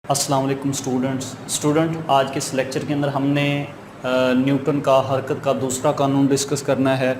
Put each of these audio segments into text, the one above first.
अस्सलाम वालेकुम स्टूडेंट आज के इस लेक्चर के अंदर हमने न्यूटन का हरकत का दूसरा कानून डिस्कस करना है।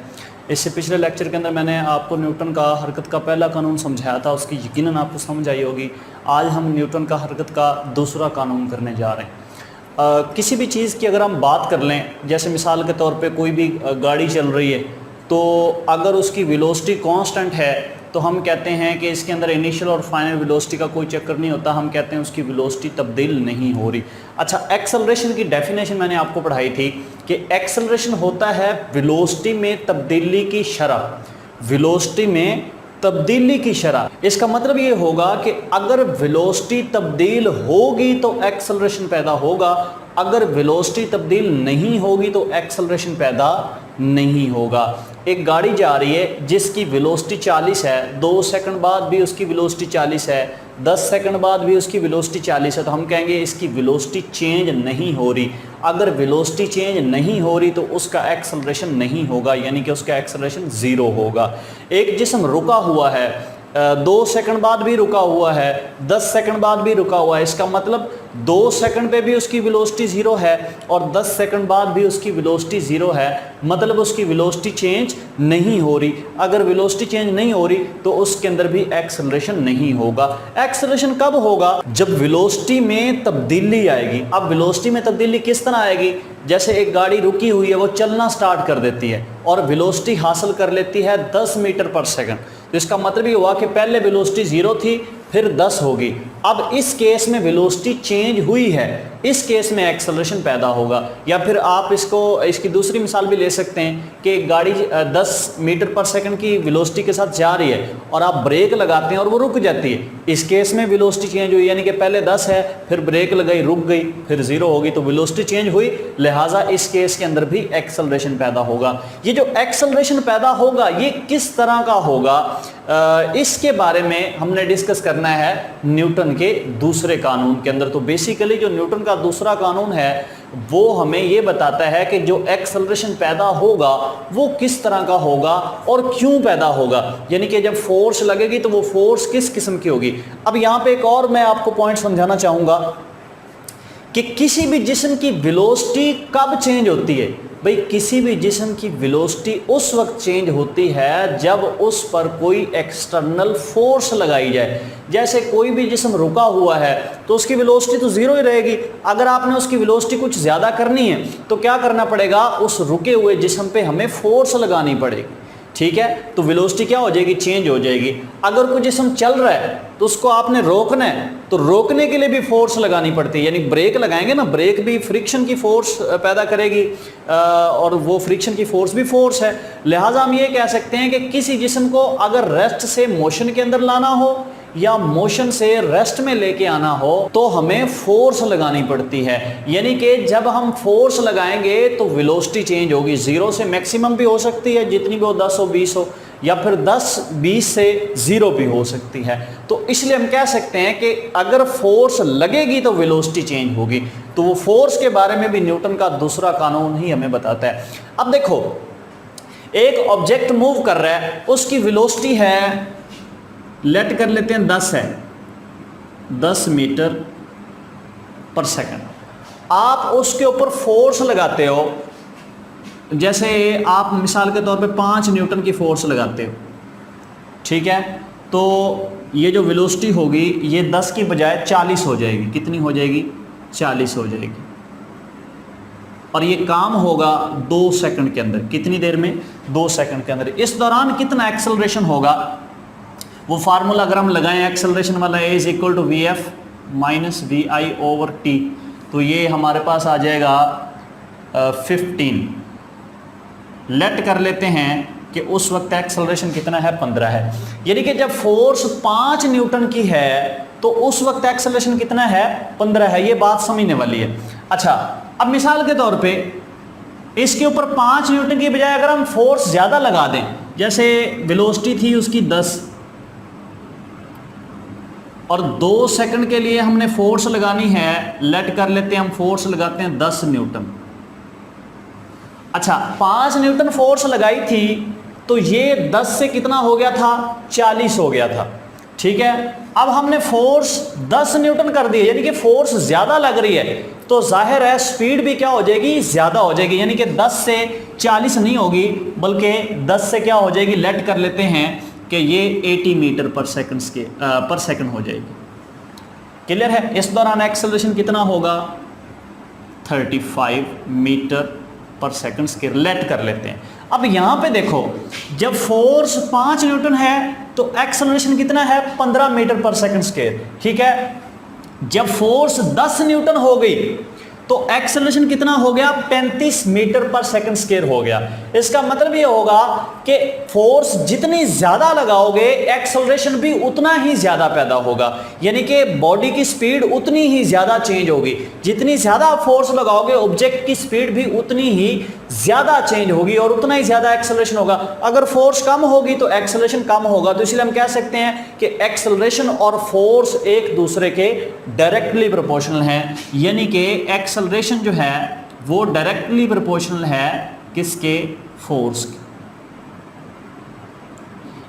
इससे पिछले लेक्चर के अंदर मैंने आपको न्यूटन का हरकत का पहला कानून समझाया था, उसकी यकीनन आपको समझ आई होगी। आज हम न्यूटन का हरकत का दूसरा कानून करने जा रहे हैं। किसी भी चीज़ की अगर हम बात कर लें, जैसे मिसाल के तौर पे कोई भी गाड़ी चल रही है, तो अगर उसकी वेलोसिटी कांस्टेंट है तो हम कहते हैं कि इसके अंदर इनिशियल और फाइनल वेलोसिटी का कोई चक्कर नहीं होता, हम कहते हैं उसकी वेलोसिटी तब्दील नहीं हो रही। अच्छा, एक्सेलरेशन की डेफिनेशन मैंने आपको पढ़ाई थी कि एक्सेलरेशन होता है वेलोसिटी में तब्दीली की शरह। वेलोसिटी में तब्दीली की शरह, इसका मतलब ये होगा कि अगर वेलोसिटी तब्दील होगी तो एक्सेलरेशन पैदा होगा, अगर वेलोसिटी तब्दील नहीं होगी तो एक्सेलरेशन पैदा नहीं होगा। एक गाड़ी जा रही है जिसकी वेलोसिटी 40 है, 2 सेकंड बाद भी उसकी वेलोसिटी 40 है, 10 सेकंड बाद भी उसकी वेलोसिटी 40 है, तो हम कहेंगे इसकी वेलोसिटी चेंज नहीं हो रही। अगर वेलोसिटी चेंज नहीं हो रही तो उसका एक्सेलरेशन नहीं होगा, यानी कि उसका एक्सेलरेशन ज़ीरो होगा। एक जिस्म रुका हुआ है, 2 सेकंड बाद भी रुका हुआ है, 10 सेकंड बाद भी रुका हुआ है, इसका मतलब 2 सेकंड पे भी उसकी वेलोसिटी ज़ीरो है और 10 सेकंड बाद भी उसकी वेलोसिटी ज़ीरो है, मतलब उसकी वेलोसिटी चेंज नहीं हो रही। अगर वेलोसिटी चेंज नहीं हो रही तो उसके अंदर भी एक्सेलरेशन नहीं होगा। एक्सेलरेशन कब होगा? जब वेलोसिटी में तब्दीली आएगी। अब वेलोसिटी में तब्दीली किस तरह आएगी? जैसे एक गाड़ी रुकी हुई है, वो चलना स्टार्ट कर देती है और वेलोसिटी हासिल कर लेती है 10 मीटर पर सेकंड, तो इसका मतलब ये हुआ कि पहले वेलोसिटी 0 थी, फिर 10 होगी। अब इस केस में वेलोसिटी चेंज हुई है, इस केस में एक्सेलरेशन पैदा होगा। या फिर आप इसकी दूसरी मिसाल भी ले सकते हैं कि एक गाड़ी 10 मीटर पर सेकंड की वेलोसिटी के साथ जा रही है और आप ब्रेक लगाते हैं और वो रुक जाती है। इस केस में वेलोसिटी चेंज हुई, यानी कि पहले 10 है, फिर ब्रेक लगाई, रुक गई, फिर 0 होगी, तो वेलोसिटी चेंज हुई, लिहाजा इस केस के अंदर भी एक्सेलरेशन पैदा होगा। ये जो एक्सेलरेशन पैदा होगा ये किस तरह का होगा, इसके बारे में हमने डिस्कस करना है न्यूटन के दूसरे कानून के अंदर। तो बेसिकली जो न्यूटन का दूसरा कानून है वो हमें ये बताता है कि जो एक्सेलरेशन पैदा होगा वो किस तरह का होगा और क्यों पैदा होगा, यानी कि जब फोर्स लगेगी तो वो फोर्स किस किस्म की होगी। अब यहाँ पे एक और मैं आपको पॉइंट समझाना चाहूँगा कि किसी भी जिस्म की वेलोसिटी कब चेंज होती है। भाई, किसी भी जिस्म की वेलोसिटी उस वक्त चेंज होती है जब उस पर कोई एक्सटर्नल फोर्स लगाई जाए। जैसे कोई भी जिस्म रुका हुआ है तो उसकी वेलोसिटी तो 0 ही रहेगी। अगर आपने उसकी वेलोसिटी कुछ ज़्यादा करनी है तो क्या करना पड़ेगा? उस रुके हुए जिस्म पे हमें फोर्स लगानी पड़ेगी, ठीक है? तो वेलोसिटी क्या हो जाएगी? चेंज हो जाएगी। अगर कोई जिस्म चल रहा है तो उसको आपने रोकना है, तो रोकने के लिए भी फोर्स लगानी पड़ती है, यानी ब्रेक लगाएंगे ना, ब्रेक भी फ्रिक्शन की फोर्स पैदा करेगी और वो फ्रिक्शन की फोर्स भी फोर्स है। लिहाजा हम ये कह सकते हैं कि किसी जिस्म को अगर रेस्ट से मोशन के अंदर लाना हो या मोशन से रेस्ट में लेके आना हो तो हमें फोर्स लगानी पड़ती है, यानी कि जब हम फोर्स लगाएंगे तो वेलोसिटी चेंज होगी। 0 से मैक्सिमम भी हो सकती है, जितनी भी हो, 10 हो, 20 हो, या फिर 10, 20 से 0 भी हो सकती है। तो इसलिए हम कह सकते हैं कि अगर फोर्स लगेगी तो वेलोसिटी चेंज होगी। तो वो फोर्स के बारे में भी न्यूटन का दूसरा कानून ही हमें बताता है। अब देखो, एक ऑब्जेक्ट मूव कर रहा है, उसकी वेलोसिटी है, लेट कर लेते हैं 10 है, 10 मीटर पर सेकंड। आप उसके ऊपर फोर्स लगाते हो, जैसे आप मिसाल के तौर पे 5 न्यूटन की फोर्स लगाते हो, ठीक है? तो ये जो वेलोसिटी होगी ये 10 की बजाय 40 हो जाएगी। कितनी हो जाएगी? 40 हो जाएगी। और ये काम होगा 2 सेकंड के अंदर। कितनी देर में? 2 सेकंड के अंदर। इस दौरान कितना एक्सेलरेशन होगा? वो फार्मूला अगर हम लगाएं एक्सेलरेशन वाला, A = VF - VI/T, तो ये हमारे पास आ जाएगा 15। लेट कर लेते हैं कि उस वक्त एक्सेलरेशन कितना है? 15 है। यानी कि जब फोर्स 5 न्यूटन की है तो उस वक्त एक्सेलरेशन कितना है? 15 है। ये बात समझने वाली है। अच्छा, अब मिसाल के तौर पे इसके ऊपर 5 न्यूटन की बजाय अगर हम फोर्स ज़्यादा लगा दें, जैसे वेलोसिटी थी उसकी 10 और 2 सेकंड के लिए हमने फोर्स लगानी है, लेट कर लेते हैं हम फोर्स लगाते हैं 10 न्यूटन। अच्छा, 5 न्यूटन फोर्स लगाई थी तो ये 10 से कितना हो गया था? 40 हो गया था, ठीक है। अब हमने फोर्स 10 न्यूटन कर दी है, यानी कि फोर्स ज्यादा लग रही है, तो जाहिर है स्पीड भी क्या हो जाएगी, ज्यादा हो जाएगी, यानी कि 10 से 40 नहीं होगी बल्कि 10 से क्या हो जाएगी, लेट कर लेते हैं कि ये 80 मीटर पर सेकंड हो जाएगी। क्लियर है। इस दौरान एक्सेलरेशन कितना होगा, 35 मीटर पर सेकंड स्क्वायर लेट कर लेते हैं। अब यहां पे देखो, जब फोर्स 5 न्यूटन है तो एक्सेलरेशन कितना है, 15 मीटर पर सेकंड स्क्वायर। ठीक है। जब फोर्स 10 न्यूटन हो गई तो एक्सेलरेशन कितना हो गया, 35 मीटर पर सेकंड स्क्वायर हो गया। इसका मतलब ये होगा कि फोर्स जितनी ज्यादा लगाओगे एक्सेलरेशन भी उतना ही ज्यादा पैदा होगा, यानी कि बॉडी की स्पीड उतनी ही ज्यादा चेंज होगी। जितनी ज्यादा आप फोर्स लगाओगे ऑब्जेक्ट की स्पीड भी उतनी ही ज्यादा चेंज होगी और उतना ही ज्यादा एक्सेलरेशन होगा। अगर फोर्स कम होगी तो एक्सेलरेशन कम होगा। तो इसलिए हम कह सकते हैं कि एक्सेलरेशन और फोर्स एक दूसरे के डायरेक्टली प्रोपोर्शनल हैं, यानी कि एक्सेलरेशन जो है वो डायरेक्टली प्रोपोर्शनल है किसके, फोर्स के।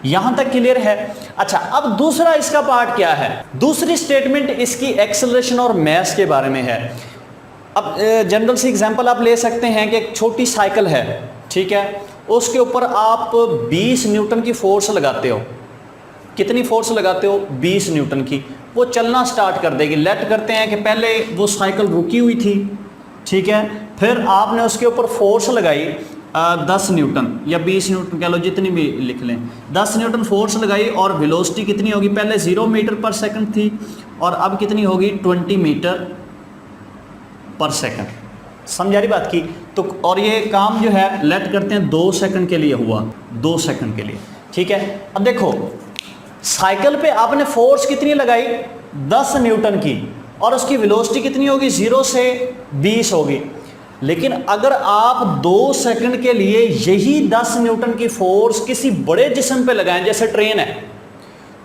यहां तक क्लियर है। अच्छा, अब दूसरा इसका पार्ट क्या है, दूसरी स्टेटमेंट इसकी एक्सेलरेशन और मास के बारे में है। अब जनरल सी एग्जांपल आप ले सकते हैं कि एक छोटी साइकिल है, ठीक है, उसके ऊपर आप 20 न्यूटन की फोर्स लगाते हो। कितनी फोर्स लगाते हो, 20 न्यूटन की। वो चलना स्टार्ट कर देगी। लेट करते हैं कि पहले वो साइकिल रुकी हुई थी, ठीक है, फिर आपने उसके ऊपर फोर्स लगाई 10 न्यूटन या 20 न्यूटन कह लो, जितनी भी लिख लें, 10 न्यूटन फोर्स लगाई और वेलोसिटी कितनी होगी, पहले 0 मीटर पर सेकंड थी और अब कितनी होगी, 20 मीटर पर सेकंड। समझा रही बात की। तो और ये काम जो है लेट करते हैं 2 सेकंड के लिए हुआ, 2 सेकंड के लिए, ठीक है। अब देखो साइकिल पे आपने फोर्स कितनी लगाई, 10 न्यूटन की, और उसकी वेलोसिटी कितनी होगी, 0 से 20 होगी। लेकिन अगर आप 2 सेकंड के लिए यही 10 न्यूटन की फोर्स किसी बड़े जिस्म पे लगाएं, जैसे ट्रेन है,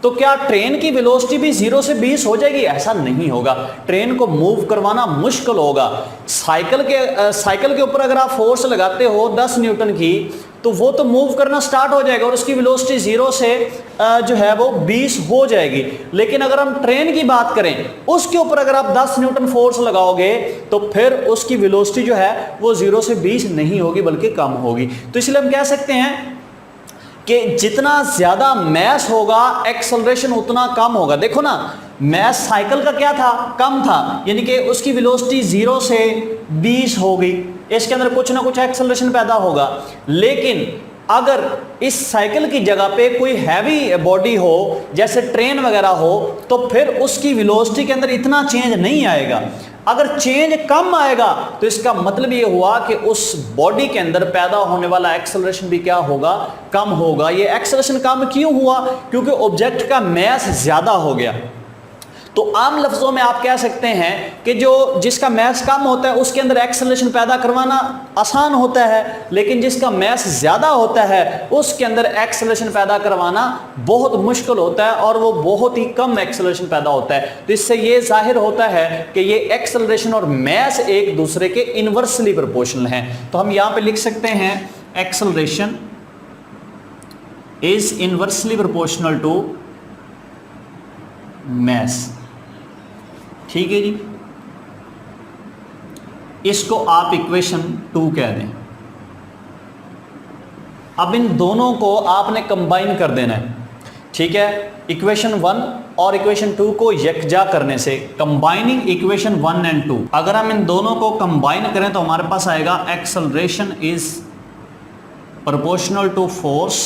तो क्या ट्रेन की वेलोसिटी भी 0 से 20 हो जाएगी? ऐसा नहीं होगा। ट्रेन को मूव करवाना मुश्किल होगा। साइकिल के ऊपर अगर आप फोर्स लगाते हो 10 न्यूटन की, तो वो तो मूव करना स्टार्ट हो जाएगा और उसकी वेलोसिटी 0 से जो है वो 20 हो जाएगी। लेकिन अगर हम ट्रेन की बात करें, उसके ऊपर अगर आप 10 न्यूटन फोर्स लगाओगे तो फिर उसकी वेलोसिटी जो है वो 0 से 20 नहीं होगी बल्कि कम होगी। तो इसलिए हम कह सकते हैं कि जितना ज्यादा मैस होगा एक्सेलरेशन उतना कम होगा। देखो ना, मैस साइकिल का क्या था, कम था, यानी कि उसकी वेलोसिटी 0 से 20 हो गई। इसके अंदर कुछ ना कुछ एक्सेलरेशन पैदा होगा। लेकिन अगर इस साइकिल की जगह पे कोई हैवी बॉडी हो, जैसे ट्रेन वगैरह हो, तो फिर उसकी वेलोसिटी के अंदर इतना चेंज नहीं आएगा। अगर चेंज कम आएगा तो इसका मतलब ये हुआ कि उस बॉडी के अंदर पैदा होने वाला एक्सेलरेशन भी क्या होगा, कम होगा। ये एक्सेलरेशन कम क्यों हुआ? क्योंकि ऑब्जेक्ट का मास ज्यादा हो गया। तो आम लफ्जों में आप कह सकते हैं कि जिसका मास कम होता है उसके अंदर एक्सेलरेशन पैदा करवाना आसान होता है, लेकिन जिसका मास ज्यादा होता है उसके अंदर एक्सेलरेशन पैदा करवाना बहुत मुश्किल होता है और वो बहुत ही कम एक्सेलरेशन पैदा होता है। तो इससे ये जाहिर होता है कि ये एक्सेलरेशन और मास एक दूसरे के इनवर्सली प्रोपोर्शनल हैं। तो हम यहां पे लिख सकते हैं acceleration is inversely proportional to mass. ठीक है जी, इसको आप इक्वेशन 2 कह दें। अब इन दोनों को आपने कंबाइन कर देना है, ठीक है। इक्वेशन 1 और इक्वेशन 2 को यकजा करने से, कंबाइनिंग इक्वेशन 1 एंड 2, अगर हम इन दोनों को कंबाइन करें तो हमारे पास आएगा acceleration is proportional to force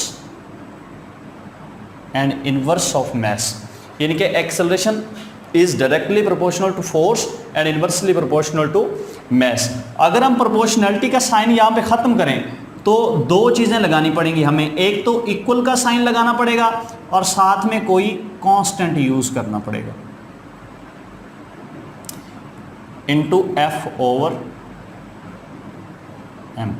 and inverse of mass, यानी कि acceleration is directly proportional to force and inversely proportional to mass. अगर हम प्रोपोर्शनलिटी का साइन यहां पे खत्म करें तो 2 चीजें लगानी पड़ेंगी हमें। एक तो इक्वल का साइन लगाना पड़ेगा और साथ में कोई कांस्टेंट यूज करना पड़ेगा, इनटू एफ ओवर एम,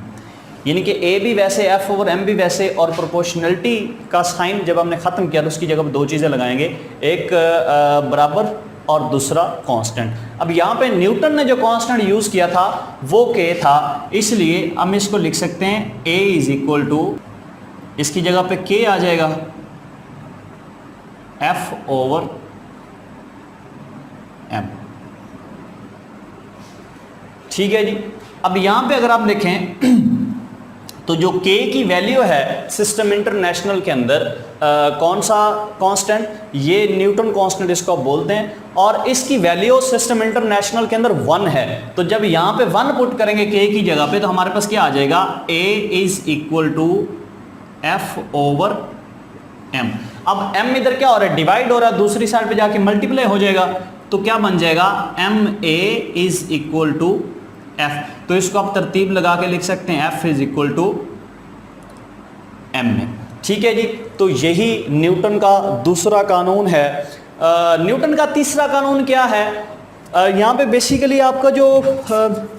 यानी कि ए भी वैसे, एफ ओवर एम भी वैसे, और प्रोपोर्शनलिटी का साइन जब हमने खत्म किया तो उसकी जगह 2 चीजें लगाएंगे, एक बराबर और दूसरा कांस्टेंट। अब यहाँ पे न्यूटन ने जो कांस्टेंट यूज किया था वो के था, इसलिए हम इसको लिख सकते हैं ए इज इक्वल टू, इसकी जगह पे के आ जाएगा, F/m। ठीक है जी। अब यहां पे अगर आप देखें तो जो k की वैल्यू है सिस्टम इंटरनेशनल के अंदर कौन सा कांस्टेंट, ये न्यूटन कांस्टेंट इसको बोलते हैं, और इसकी वैल्यू सिस्टम इंटरनेशनल के अंदर 1 है। तो जब यहां पे 1 पुट करेंगे k की जगह पे तो हमारे पास क्या आ जाएगा, a is equal to F/m। अब m इधर क्या हो रहा है, डिवाइड हो रहा है, दूसरी साइड पे जाके मल्टीप्लाई हो जाएगा, तो क्या बन जाएगा, ma is equal to f। तो इसको आप तरतीब लगा के लिख सकते हैं f is equal to m में। ठीक है जी। तो यही न्यूटन का दूसरा कानून है। न्यूटन का तीसरा कानून क्या है, यहाँ पे बेसिकली आपका जो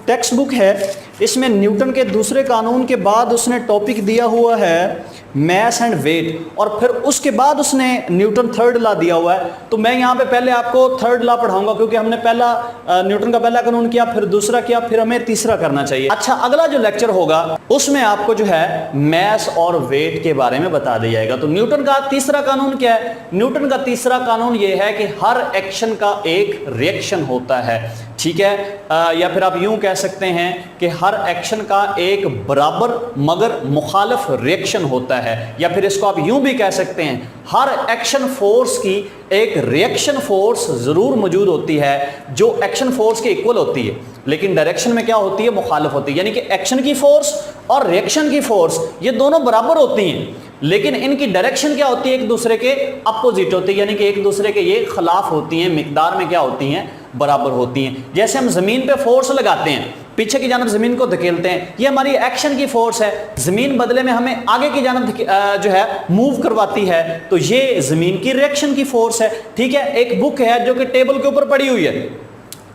टेक्स्ट बुक है इसमें न्यूटन के दूसरे कानून के बाद उसने टॉपिक दिया हुआ है मैस एंड वेट, और फिर उसके बाद उसने न्यूटन थर्ड लॉ दिया हुआ है। तो मैं यहाँ पे पहले आपको थर्ड लॉ पढ़ाऊंगा, क्योंकि हमने पहला न्यूटन का पहला कानून किया, फिर दूसरा किया, फिर हमें तीसरा करना चाहिए। अच्छा, अगला जो लेक्चर होगा उसमें आपको जो है मैस और वेट के बारे में बता दिया जाएगा। तो न्यूटन का तीसरा कानून क्या है, न्यूटन का तीसरा कानून ये है कि हर एक्शन का एक रिएक्शन होता है। ठीक है, या फिर आप यूं कह सकते हैं कि हर एक्शन का एक बराबर मगर मुखालिफ रिएक्शन होता है, या फिर इसको आप यूं भी कह सकते हैं हर एक्शन फोर्स की एक रिएक्शन फोर्स जरूर मौजूद होती है जो एक्शन फोर्स के इक्वल होती है, लेकिन डायरेक्शन में क्या होती है, मुखालिफ होती है। यानी कि एक्शन की फोर्स और रिएक्शन की फोर्स ये दोनों बराबर होती हैं, लेकिन इनकी डायरेक्शन क्या होती है, एक दूसरे के अपोजिट होती है, यानी कि एक दूसरे के ये खिलाफ होती हैं, मिकदार में क्या होती हैं, बराबर होती हैं। जैसे हम जमीन पे फोर्स लगाते हैं, पीछे की जानब जमीन को धकेलते हैं, ये हमारी एक्शन की फोर्स है। जमीन बदले में हमें आगे की जानब जो है मूव करवाती है, तो ये जमीन की रिएक्शन की फोर्स है। ठीक है, एक बुक है जो कि टेबल के ऊपर पड़ी हुई है,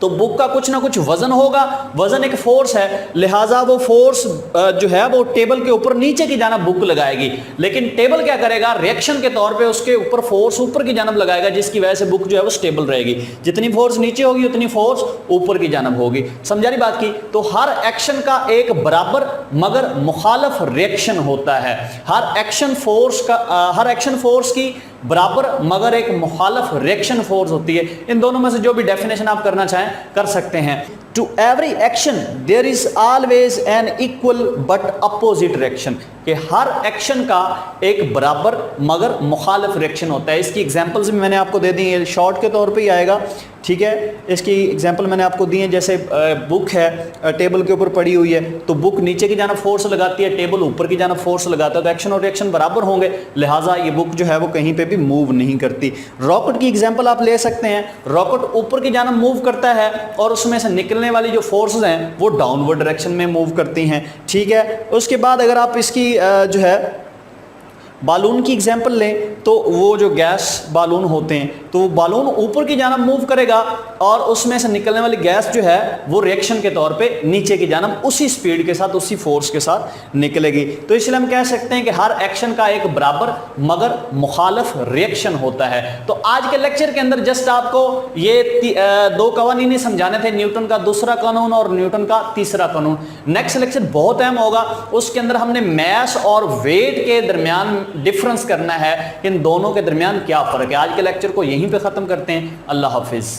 तो बुक का कुछ ना कुछ वजन होगा, वजन एक फोर्स है, लिहाजा वो फोर्स जो है वो टेबल के ऊपर नीचे की जानब बुक लगाएगी, लेकिन टेबल क्या करेगा, रिएक्शन के तौर पे उसके ऊपर फोर्स ऊपर की जानब लगाएगा, जिसकी वजह से बुक जो है वो स्टेबल रहेगी। जितनी फोर्स नीचे होगी उतनी फोर्स ऊपर की जानब होगी। समझा रही बात की? तो हर एक्शन का एक बराबर मगर मुखालिफ रिएक्शन होता है। हर एक्शन फोर्स की बराबर मगर एक मुखालिफ रिएक्शन फोर्स होती है। इन दोनों में से जो भी डेफिनेशन आप करना चाहें कर सकते हैं। To every action there is always an equal but opposite reaction, कि हर एक्शन का एक बराबर मगर मुखालिफ रिएक्शन होता है। इसकी एग्जांपल्स भी मैंने आपको दे दी है, शॉर्ट के तौर पे ही आएगा। ठीक है, इसकी एग्जांपल मैंने आपको दी है, जैसे बुक है टेबल के ऊपर पड़ी हुई है, तो बुक नीचे की जानब फोर्स लगाती है, टेबल ऊपर की जानब फोर्स लगाता है, तो एक्शन और रिएक्शन बराबर होंगे, लिहाजा ये बुक जो है वो कहीं पे भी मूव नहीं करती। रॉकेट की एग्जांपल आप ले सकते हैं, रॉकेट ऊपर की जानब मूव करता है और उसमें से निकलने वाली जो फोर्सेस हैं वो डाउनवर्ड डायरेक्शन में मूव करती हैं। ठीक है, उसके बाद अगर आप इसकी जो है बालून की एग्जांपल लें, तो वो जो गैस बालून होते हैं, तो वो बालून ऊपर की जानब मूव करेगा और उसमें से निकलने वाली गैस जो है वो रिएक्शन के तौर पे नीचे की जानब उसी स्पीड के साथ, उसी फोर्स के साथ निकलेगी। तो इसलिए हम कह सकते हैं कि हर एक्शन का एक बराबर मगर मुखालिफ रिएक्शन होता है। तो आज के लेक्चर के अंदर जस्ट आपको ये दो कवानीन समझाने थे, न्यूटन का दूसरा कानून और न्यूटन का तीसरा कानून। नेक्स्ट लेक्चर बहुत अहम होगा, उसके अंदर हमने मैस और वेट के दरमियान डिफरेंस करना है, इन दोनों के दरमियान क्या फर्क है। आज के लेक्चर को यहीं पे खत्म करते हैं। अल्लाह हाफिज।